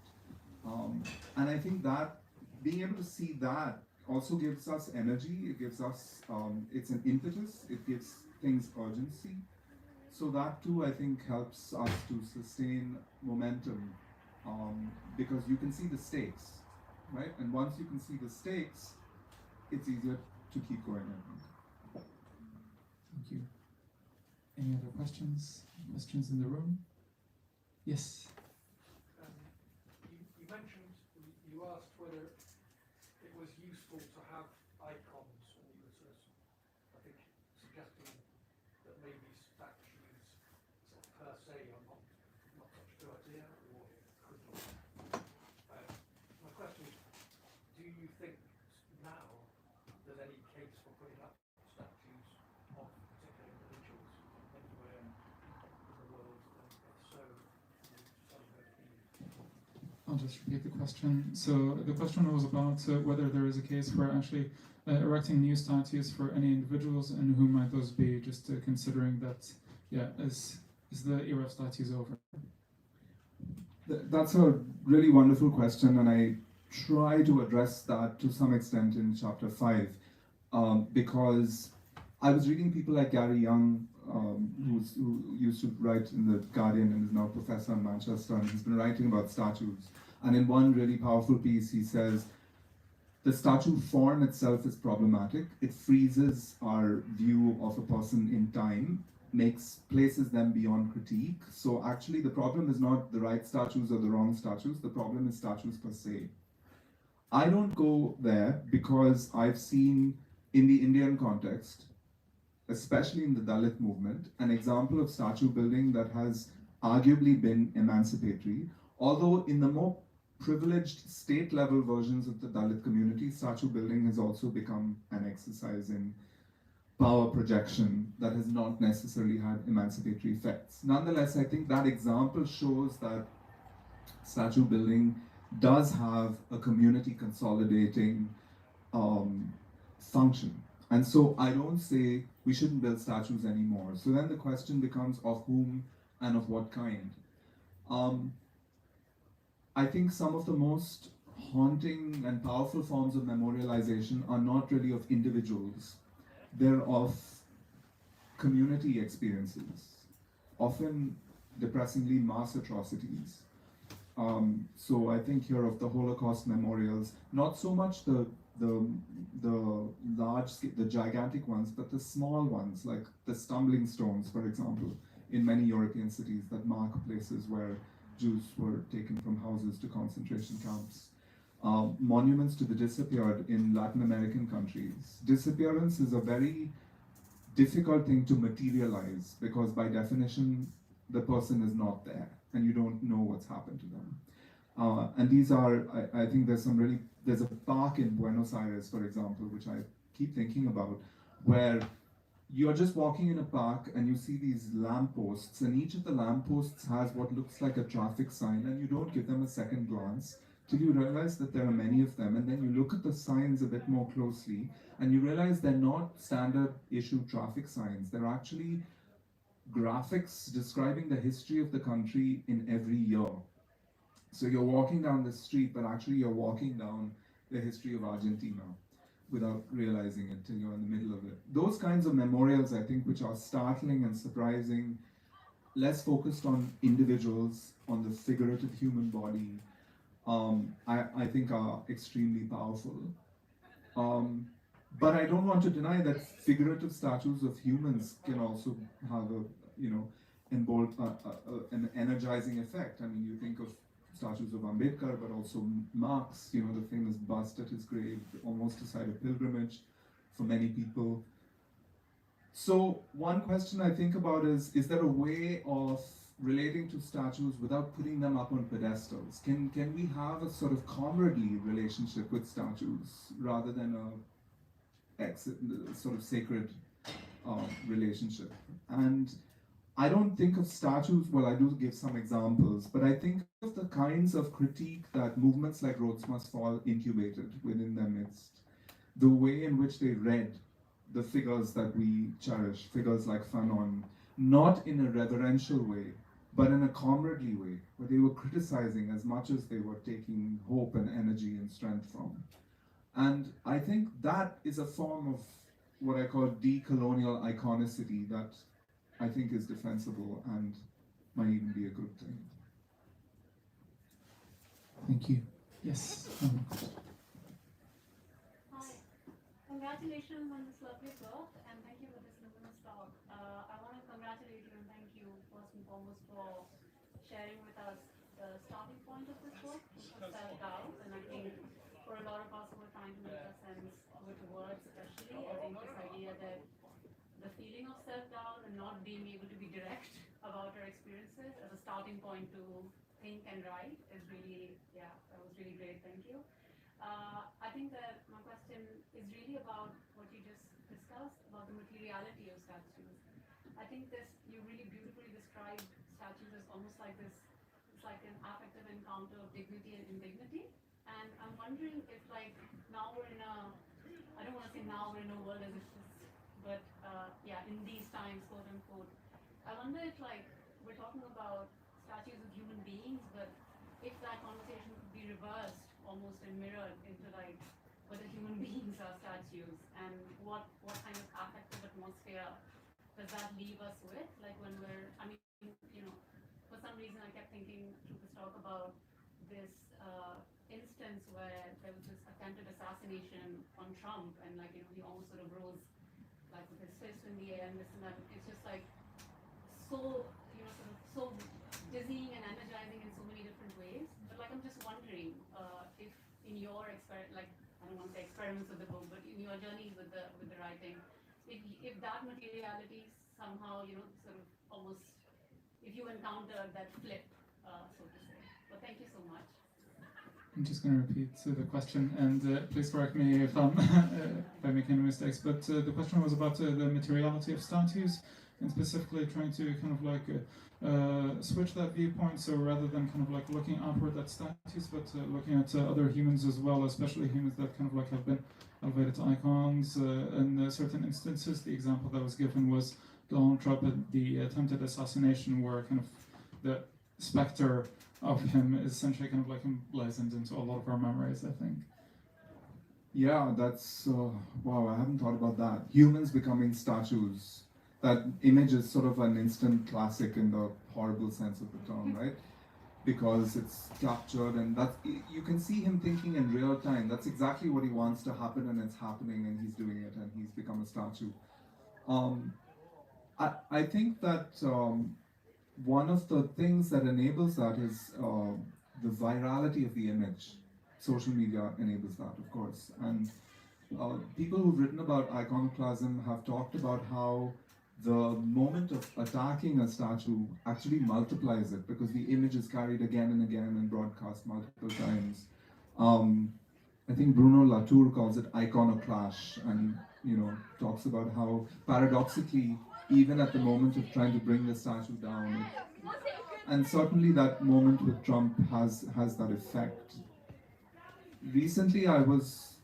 And I think that being able to see that also gives us energy. It gives us, it's an impetus. It gives things urgency. So that too, I think, helps us to sustain momentum, because you can see the stakes, right? And once you can see the stakes, it's easier to keep going, I think. Thank you. Any other questions? Questions in the room? Yes. You mentioned, you asked whether it was useful to have icons, and you were sort of, I think, suggesting that maybe statues sort of per se are not such a good idea, or could not. My question is, do you think now there's any case for putting up statues of particular individuals anywhere in the world, and if so, some of those be? I'll just repeat the question. So the question was about whether there is a case for actually erecting new statues for any individuals, and who might those be, just considering that, yeah, is the era of statues over? That's a really wonderful question, and I try to address that to some extent in chapter 5, because I was reading people like Gary Young who used to write in the Guardian and is now professor in Manchester, and he's been writing about statues. And in one really powerful piece, he says, the statue form itself is problematic. It freezes our view of a person in time, places them beyond critique. So actually the problem is not the right statues or the wrong statues, the problem is statues per se. I don't go there because I've seen in the Indian context, especially in the Dalit movement, an example of statue building that has arguably been emancipatory, although in the more privileged state level versions of the Dalit community, statue building has also become an exercise in power projection that has not necessarily had emancipatory effects. Nonetheless, I think that example shows that statue building does have a community consolidating function. And so I don't say we shouldn't build statues anymore. So then the question becomes of whom and of what kind. I think some of the most haunting and powerful forms of memorialization are not really of individuals. They're of community experiences, often depressingly mass atrocities. So I think here of the Holocaust memorials, not so much the large, the gigantic ones, but the small ones, like the stumbling stones, for example, in many European cities that mark places where Jews were taken from houses to concentration camps. Monuments to the disappeared in Latin American countries. Disappearance is a very difficult thing to materialize because by definition, the person is not there and you don't know what's happened to them. And these are, I think there's a park in Buenos Aires, for example, which I keep thinking about, where you're just walking in a park and you see these lampposts, and each of the lampposts has what looks like a traffic sign, and you don't give them a second glance till you realize that there are many of them, and then you look at the signs a bit more closely, and you realize they're not standard issue traffic signs. They're actually graphics describing the history of the country in every year. So you're walking down the street, but actually you're walking down the history of Argentina without realizing it till you're in the middle of it. Those kinds of memorials, I think, which are startling and surprising, less focused on individuals, on the figurative human body, I think are extremely powerful. But I don't want to deny that figurative statues of humans can also have an energizing effect. I mean, you think of statues of Ambedkar, but also Marx, the famous bust at his grave, almost a site of pilgrimage for many people. So one question I think about is there a way of relating to statues without putting them up on pedestals? Can we have a sort of comradely relationship with statues rather than a sort of sacred relationship? And I don't think of statues, well, I do give some examples, but I think of the kinds of critique that movements like Rhodes Must Fall incubated within their midst. The way in which they read the figures that we cherish, figures like Fanon, not in a reverential way, but in a comradely way, where they were criticizing as much as they were taking hope and energy and strength from. And I think that is a form of what I call decolonial iconicity that I think is defensible and might even be a good thing. Thank you. Yes. Hi. Congratulations on this lovely book, and thank you for this luminous talk. I want to congratulate you and thank you first and foremost for sharing with us the starting point of this book, which was self-doubt. And I think for a lot of us who are trying to make a sense with words especially, I think this idea that the feeling of self-doubt and not being able to be direct about our experiences as a starting point to think and write is really, that was really great, thank you. I think that my question is really about what you just discussed, about the materiality of statues. I think you really beautifully described statues as almost like this, it's like an affective encounter of dignity and indignity. And I'm wondering if now we're in I don't want to say now we're in a world as if but in these times, quote unquote, I wonder if we're talking about statues of human beings, but if that conversation could be reversed almost and mirrored into whether human beings are statues and what kind of affective atmosphere does that leave us with? Like when we're, I mean, you know, for some reason I kept thinking through this talk about this instance where there was this attempted assassination on Trump, and like, you know, he almost sort of rose like with his fist in the air and this and that. It's just like so, you know, sort of so dizzying and energizing in so many different ways. But like, I'm just wondering if in your like, I don't want to say experiments with the book, but in your journeys with the writing, if that materiality somehow, you know, sort of almost, if you encounter that flip, so to say. But thank you so much. I'm just going to repeat the question, and please correct me if I'm if I make any mistakes. But the question was about the materiality of statues, and specifically trying to kind of like switch that viewpoint. So rather than kind of like looking outward at statues, but looking at other humans as well, especially humans that kind of like have been elevated to icons. In certain instances, the example that was given was Donald Trump and the attempted assassination, where kind of the specter of him is essentially kind of like emblazoned into a lot of our memories, I think. Yeah, that's, wow, I haven't thought about that. Humans becoming statues. That image is sort of an instant classic in the horrible sense of the term, right? Because it's captured, and that's, you can see him thinking in real time. That's exactly what he wants to happen, and it's happening, and he's doing it, and he's become a statue. I think that one of the things that enables that is the virality of the image. Social media enables that, of course. And people who've written about iconoclasm have talked about how the moment of attacking a statue actually multiplies it, because the image is carried again and again and broadcast multiple times. I think Bruno Latour calls it iconoclash, and you know, talks about how paradoxically, even at the moment of trying to bring the statue down, and certainly that moment with Trump has that effect. Recently, I was,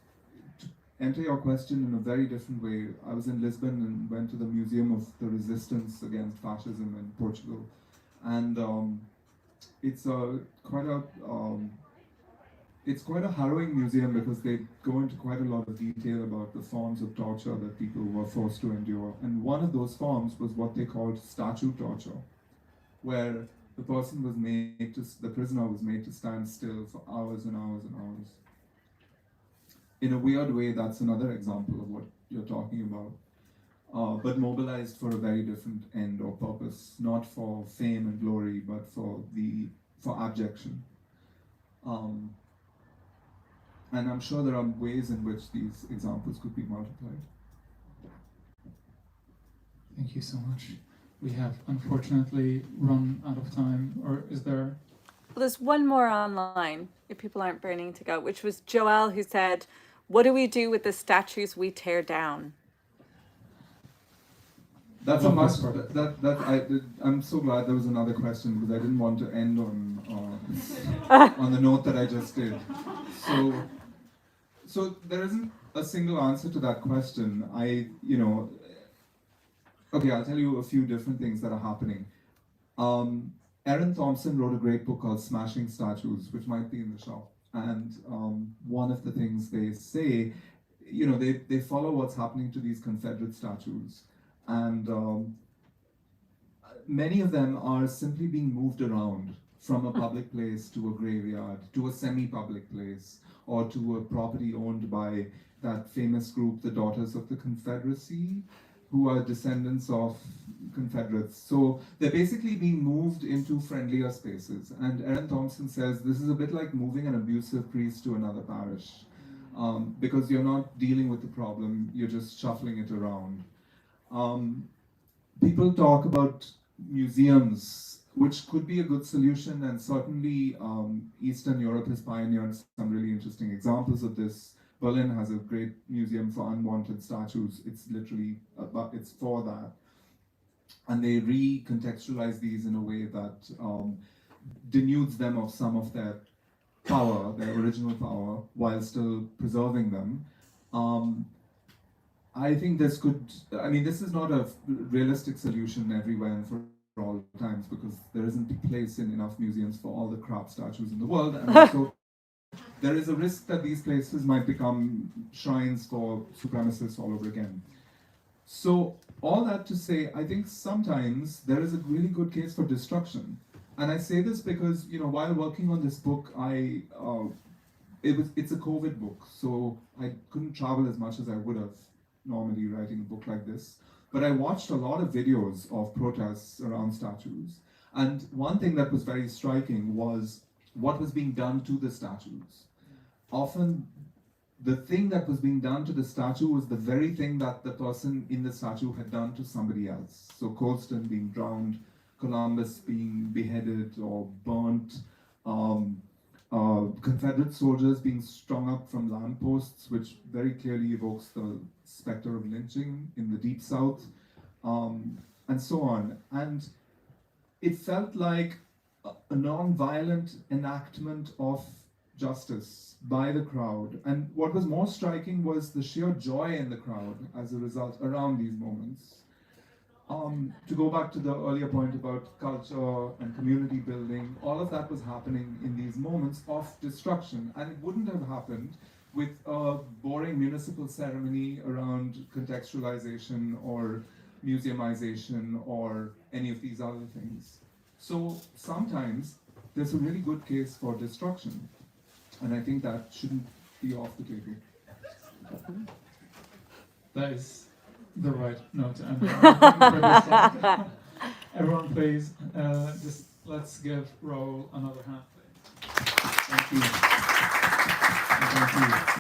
to enter your question in a very different way, I was in Lisbon and went to the Museum of the Resistance Against Fascism in Portugal, and it's quite a harrowing museum, because they go into quite a lot of detail about the forms of torture that people were forced to endure. And one of those forms was what they called statue torture, where the prisoner was made to stand still for hours and hours and hours. In a weird way, that's another example of what you're talking about, but mobilized for a very different end or purpose, not for fame and glory, but for abjection. And I'm sure there are ways in which these examples could be multiplied. Thank you so much. We have unfortunately run out of time, or is there? Well, there's one more online, if people aren't burning to go, which was Joelle, who said, "What do we do with the statues we tear down?" That's a must. I'm so glad there was another question, because I didn't want to end on the note that I just did. So there isn't a single answer to that question. Okay, I'll tell you a few different things that are happening. Erin Thompson wrote a great book called Smashing Statues, which might be in the shop. And one of the things they say, you know, they follow what's happening to these Confederate statues. And many of them are simply being moved around from a public place to a graveyard, to a semi-public place, or to a property owned by that famous group, the Daughters of the Confederacy, who are descendants of Confederates. So they're basically being moved into friendlier spaces. And Erin Thompson says this is a bit like moving an abusive priest to another parish, because you're not dealing with the problem, you're just shuffling it around. People talk about museums, which could be a good solution, and certainly Eastern Europe has pioneered some really interesting examples of this. Berlin has a great museum for unwanted statues. It's literally, it's for that. And they recontextualize these in a way that denudes them of some of their power, their original power, while still preserving them. I think this is not a realistic solution everywhere and for all times, because there isn't a place in enough museums for all the crap statues in the world, and also there is a risk that these places might become shrines for supremacists all over again. So all that to say, I think sometimes there is a really good case for destruction. And I say this because, while working on this book, it's a COVID book, so I couldn't travel as much as I would have normally writing a book like this. But I watched a lot of videos of protests around statues. And one thing that was very striking was what was being done to the statues. Often, the thing that was being done to the statue was the very thing that the person in the statue had done to somebody else. So Colston being drowned, Columbus being beheaded or burnt, Confederate soldiers being strung up from lampposts, which very clearly evokes the specter of lynching in the Deep South, and so on. And it felt like a non-violent enactment of justice by the crowd. And what was more striking was the sheer joy in the crowd as a result around these moments. To go back to the earlier point about culture and community building, all of that was happening in these moments of destruction. And it wouldn't have happened with a boring municipal ceremony around contextualization or museumization or any of these other things. So sometimes there's a really good case for destruction. And I think that shouldn't be off the table. That is the right note to end on for this talk. Everyone, please, just let's give Rahul another hand. Thank you. And thank you.